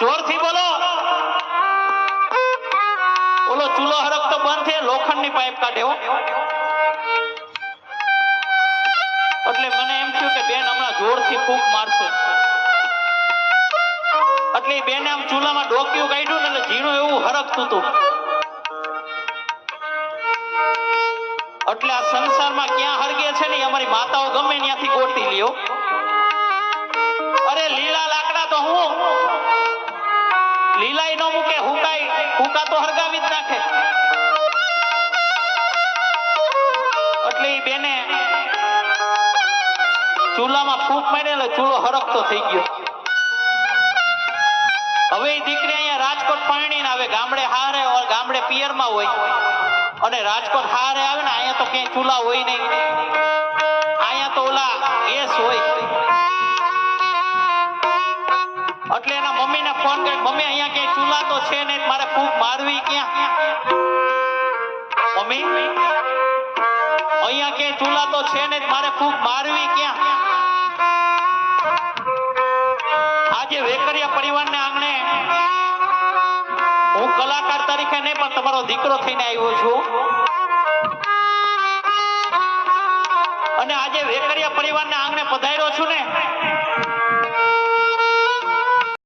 જોરથી બોલો. ઓલો ચૂલો હરક તો બંધ છે, લોખંડની પાઇપ કાઢે હો. એટલે મને એમ થયું કે બેન હમણાં જોરથી ફૂંક મારશે. એટલે બેને આમ ચૂલામાં ડોક્યું કાઢ્યું ને એટલે ઝીણું એવું હરકતું હતું. એટલે આ સંસારમાં ક્યાં હરગે છે ને અમારી માતાઓ ગમે ત્યાંથી ગોતી લ્યો. અરે લીલા લાકડા તો હું લીલાઈ નો મૂકે, હુકા તો હરગાવી જ નાખે. એટલે ઈ બેને ચૂલામાં ફૂંક મારી એટલે ચૂલો હરકતો થઈ ગયો. હવે એ દીકરી અહીંયા રાજકોટ પરણીને આવે, ગામડે હારે ગામડે પિયરમાં હોય અને રાજકોટ હારે આવે ને અહીંયા તો ક્યાંય ચૂલા હોય નહીં. અહીંયા તો ઓલા ગેસ હોય. એટલે એના મમ્મીને ફોન કરી, મમ્મી અહીંયા ક્યાંય ચૂલા તો છે નહીં, મારે ફૂંક મારવી ક્યાં? મમ્મી અહીંયા ક્યાંય ચૂલા તો છે નહીં, મારે ફૂંક મારવી ક્યાં? આજે વેકરિયા પરિવારને આંગણે હું કલાકાર તરીકે નહીં પણ તમારો દીકરો થઈને આવ્યો છું. અને આજે વેકરિયા પરિવારને આંગણે પધાર્યો છું ને